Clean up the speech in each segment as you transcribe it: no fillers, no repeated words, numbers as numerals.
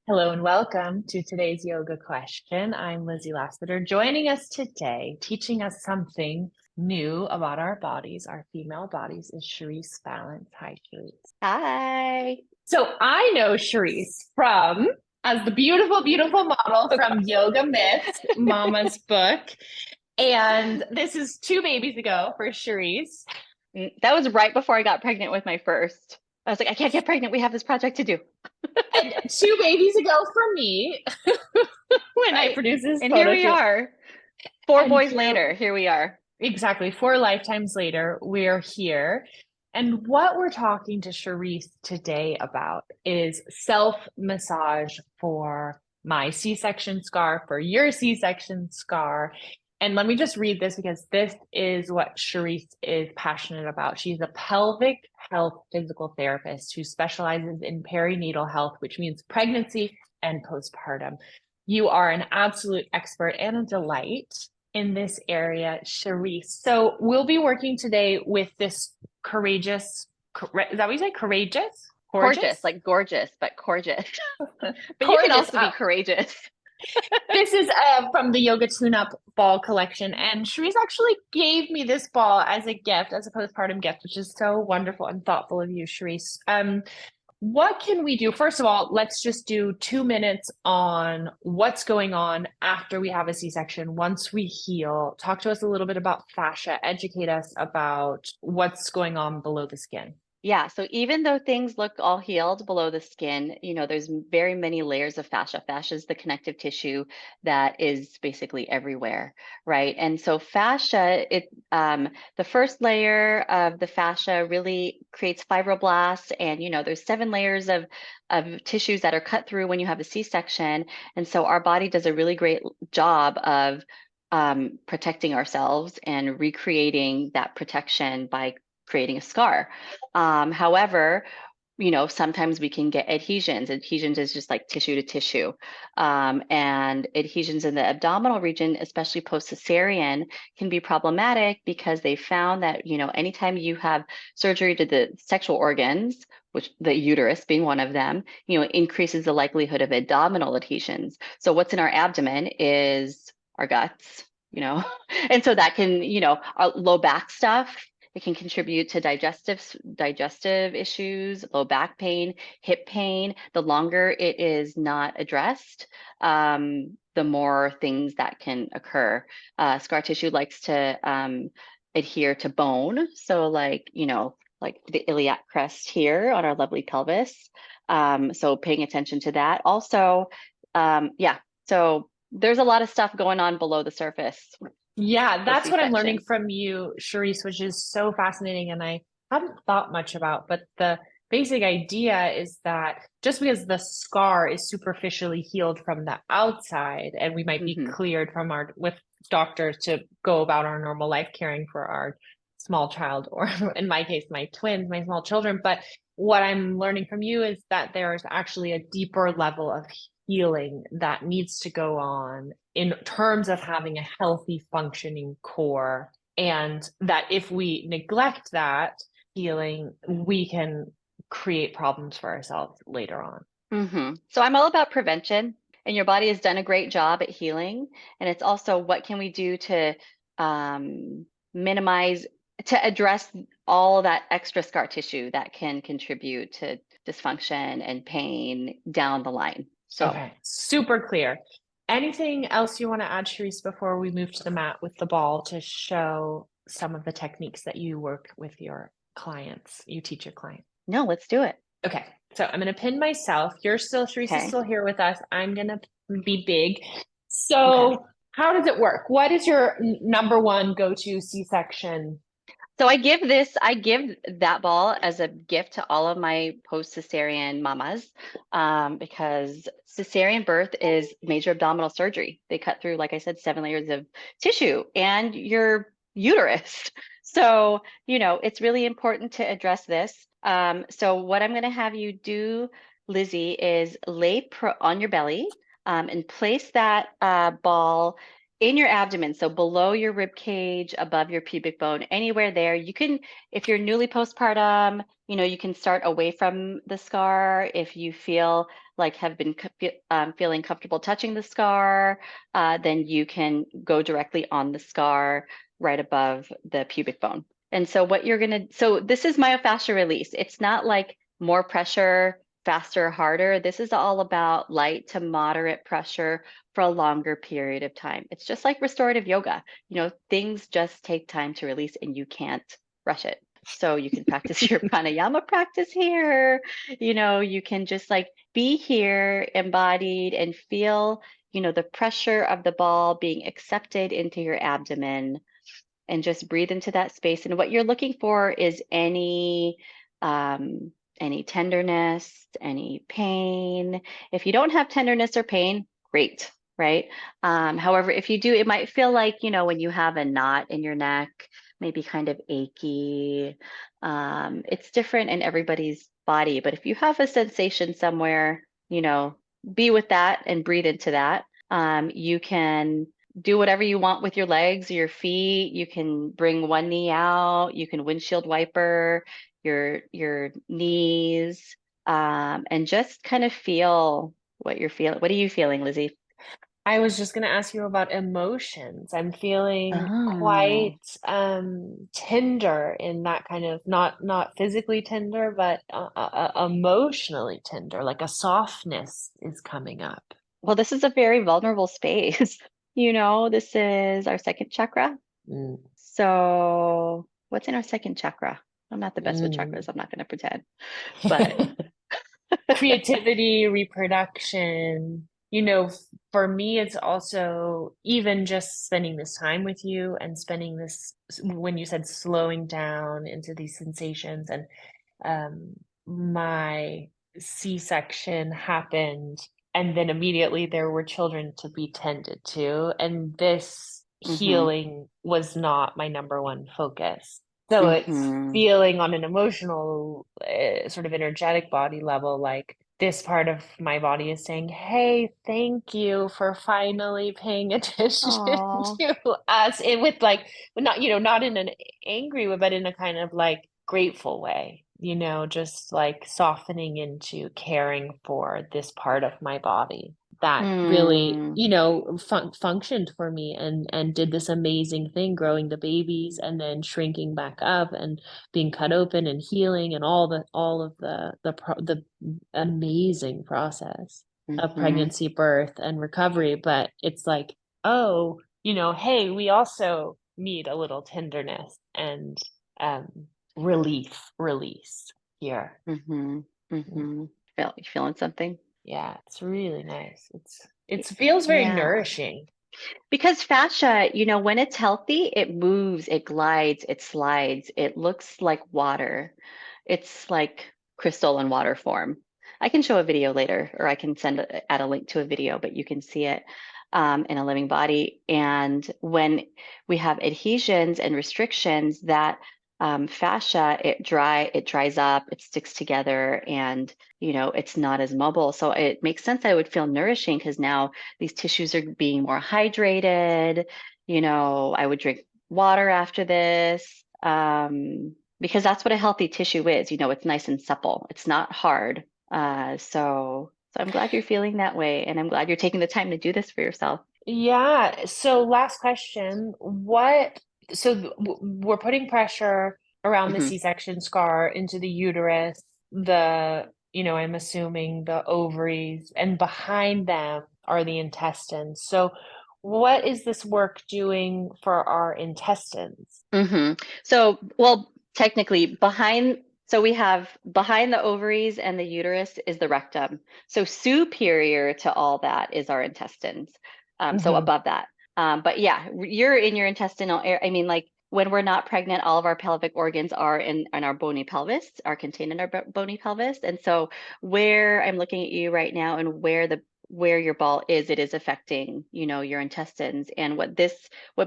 Hello and welcome to today's yoga question. I'm Lizzie Lassiter. Joining us today, teaching us something new about our bodies, our female bodies, is Charisse Balance. Hi, Charisse. Hi. So I know Charisse from as the beautiful, beautiful model from Yoga Myths, Mama's book. And this is 2 babies ago for Charisse. That was right before I got pregnant with my first. I was like, I can't get pregnant. We have this project to do. And 2 babies ago for me when I Right. produced this And here photo we shoot. are. Four And boys here later, here we are. Exactly. 4 lifetimes later, we're here. And what we're talking to Charisse today about is self massage for my C-section scar, for your C-section scar. And let me just read this because this is what Charisse is passionate about. She's a pelvic health physical therapist who specializes in perinatal health, which means pregnancy and postpartum. You are an absolute expert and a delight in this area, Charisse. So we'll be working today with this courageous, is that what you say? Courageous? Gorgeous, Gorgeous? like gorgeous, but gorgeous. But you can Gorgeous. also be courageous. This is from the Yoga Tune-Up Ball collection. And Charisse actually gave me this ball as a gift, as a postpartum gift, which is so wonderful and thoughtful of you, Charisse. What can we do? First of all, let's just do 2 minutes on what's going on after we have a C-section. Once we heal, talk to us a little bit about fascia, educate us about what's going on below the skin. Yeah, so even though things look all healed below the skin, there's very many layers of fascia. Fascia is the connective tissue that is basically everywhere, right? And so fascia, the first layer of the fascia really creates fibroblasts, and there's 7 layers of tissues that are cut through when you have a C-section, and so our body does a really great job of protecting ourselves and recreating that protection by creating a scar. However, sometimes we can get adhesions. Adhesions is just like tissue to tissue. And adhesions in the abdominal region, especially post-cesarean, can be problematic because they found that, anytime you have surgery to the sexual organs, which the uterus being one of them, increases the likelihood of abdominal adhesions. So what's in our abdomen is our guts, and so that can, our low back stuff. It can contribute to digestive issues, low back pain, hip pain. The longer it is not addressed, the more things that can occur. Scar tissue likes to adhere to bone. So like the iliac crest here on our lovely pelvis. So paying attention to that. Also, yeah, so there's a lot of stuff going on below the surface. Yeah, The that's what I'm learning C-section. from you, Charisse, which is so fascinating. And I hadn't thought much about, but the basic idea is that just because the scar is superficially healed from the outside, and we might be Mm-hmm. cleared from with doctors to go about our normal life caring for our small child, or in my case, my twins, my small children. But what I'm learning from you is that there's actually a deeper level of healing that needs to go on in terms of having a healthy functioning core, and that if we neglect that healing, we can create problems for ourselves later on. Mm-hmm. So I'm all about prevention, and your body has done a great job at healing. And it's also what can we do to minimize, to address all that extra scar tissue that can contribute to dysfunction and pain down the line. So Okay, super clear. Anything else you want to add, Charisse, before we move to the mat with the ball to show some of the techniques that you work with your clients, you teach your clients? no, let's do it. Okay, so I'm gonna pin myself. Charisse is Okay. still here with us. I'm gonna be big. Okay. So how does it work? What is your number one go-to C-section? So I give that ball as a gift to all of my post-cesarean mamas, because cesarean birth is major abdominal surgery. They cut through, like I said, 7 layers of tissue and your uterus. So, it's really important to address this. So what I'm going to have you do, Lizzie, is lay on your belly, and place that ball in your abdomen, so below your rib cage, above your pubic bone, anywhere there. You can, if you're newly postpartum, you can start away from the scar. If you feel like have been feeling comfortable touching the scar, then you can go directly on the scar right above the pubic bone. And so what you're gonna, so this is myofascial release. It's not like more pressure, faster, harder. This is all about light to moderate pressure for a longer period of time. It's just like restorative yoga. Things just take time to release and you can't rush it. So you can practice your pranayama practice here. You can just like be here embodied and feel, the pressure of the ball being accepted into your abdomen, and just breathe into that space. And what you're looking for is any tenderness, any pain. If you don't have tenderness or pain, great, right? However, if you do, it might feel like, when you have a knot in your neck, maybe kind of achy. It's different in everybody's body, but if you have a sensation somewhere, be with that and breathe into that. You can do whatever you want with your legs or your feet. You can bring one knee out. You can windshield wiper your knees, and just kind of feel what you're feeling. What are you feeling, Lizzie? I was just going to ask you about emotions. I'm feeling Oh, quite tender in that kind of not physically tender, but emotionally tender, like a softness is coming up. well, this is a very vulnerable space. This is our second chakra. Mm, So, what's in our second chakra? I'm not the best with mm. chakras. I'm not going to pretend, but Creativity, reproduction. For me, it's also even just spending this time with you and spending this, when you said slowing down into these sensations, and um, my C-section happened, and then immediately there were children to be tended to, and this hmm healing was not my number one focus. So it's hmm feeling on an emotional, sort of energetic body level, like this part of my body is saying, "Hey, thank you for finally paying attention Oh. to us." It with like, not, not in an angry way, but in a kind of like grateful way, just like softening into caring for this part of my body that really, Mm. functioned for me and did this amazing thing, growing the babies and then shrinking back up and being cut open and healing and all of the amazing process of hmm pregnancy, birth, and recovery. But it's like, oh, hey, we also need a little tenderness and um release here. hmm hmm You feeling something? Yeah, it's really nice. It feels very Yeah. nourishing. Because fascia, when it's healthy, it moves, it glides, it slides, it looks like water. It's like crystal in water form. I can show a video later, or I can add a link to a video, but you can see it in a living body. And when we have adhesions and restrictions, that fascia, it dries up, it sticks together, and it's not as mobile. So it makes sense that it would feel nourishing because now these tissues are being more hydrated. I would drink water after this, because that's what a healthy tissue is. It's nice and supple. It's not hard. So I'm glad you're feeling that way, and I'm glad you're taking the time to do this for yourself. Yeah. So last question, we're putting pressure around the hmm C-section scar into the uterus, I'm assuming the ovaries, and behind them are the intestines. So what is this work doing for our intestines? hmm So, well, technically, so we have behind the ovaries and the uterus is the rectum. So superior to all that is our intestines. So Hmm. above that. But yeah, you're in your intestinal air. I mean, like when we're not pregnant, all of our pelvic organs are in our bony pelvis, are contained in our bony pelvis. And so where I'm looking at you right now and where your ball is, it is affecting, your intestines. And what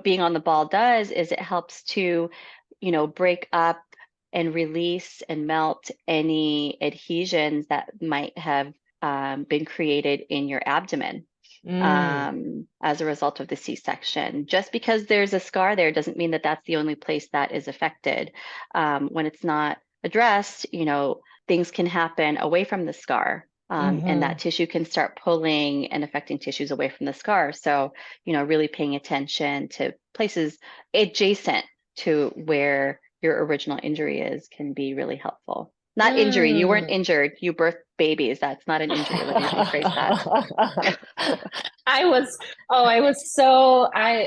being on the ball does is it helps to, break up and release and melt any adhesions that might have been created in your abdomen Mm. as a result of the C-section. Just because there's a scar there doesn't mean that that's the only place that is affected. When it's not addressed, things can happen away from the scar. And that Mhm. tissue can start pulling and affecting tissues away from the scar. So, really paying attention to places adjacent to where your original injury is can be really helpful. Not injury, you weren't Mm. injured, you birthed babies. That's not an injury. Let me rephrase that. I was, oh, I was so, as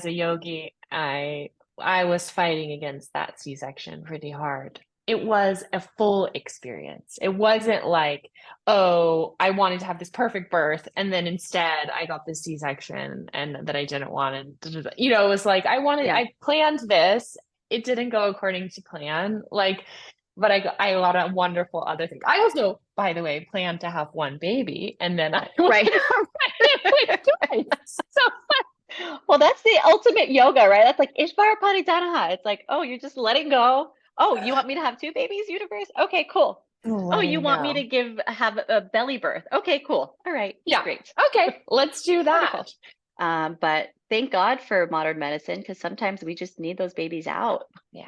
a yogi, I was fighting against that C-section pretty hard. It was a full experience. It wasn't like, oh, I wanted to have this perfect birth, and then instead I got this C-section and that I didn't want. And it was like Yeah, I planned this. It didn't go according to plan. But I got a wonderful other thing. I also, by the way, planned to have one baby, and then I was right. pregnant with twice. So Well, that's the ultimate yoga, right? That's like Ishvara Padidhanaha. It's like, oh, you're just letting go. Oh, you want me to have two babies, universe? Okay, cool. Oh, you letting want me go. to have a belly birth? Okay, cool. All right, Yeah. great. Okay, let's do that. Wonderful. But thank God for modern medicine because sometimes we just need those babies out. Yeah.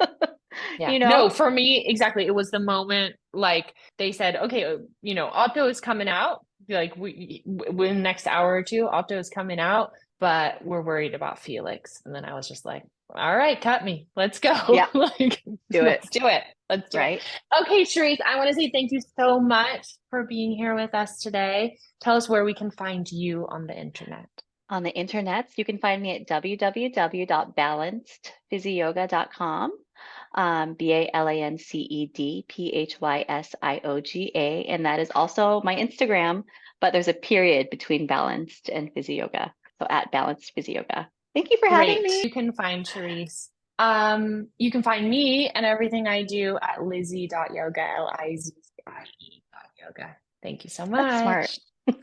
Yeah. You No, know? for me, exactly. It was the moment like they said, okay, Otto is coming out. Like within the next hour or two, Otto is coming out, but we're worried about Felix. And then I was just like, all right, cut me. Let's go. Yeah, Like, do it. let's do it. Let's do it. Right. Okay, Charisse, I want to say thank you so much for being here with us today. Tell us where we can find you on the internet. On the internets, you can find me at www.balancedphysioga.com, BALANCEDPHYSIOGA. And that is also my Instagram, but there's a period between balanced and physioga. So at balanced physioga. Thank you for having Great. me. You can find Charisse. You can find me and everything I do at lizzie.yoga, Lizzie.yoga. Thank you so That's smart. much.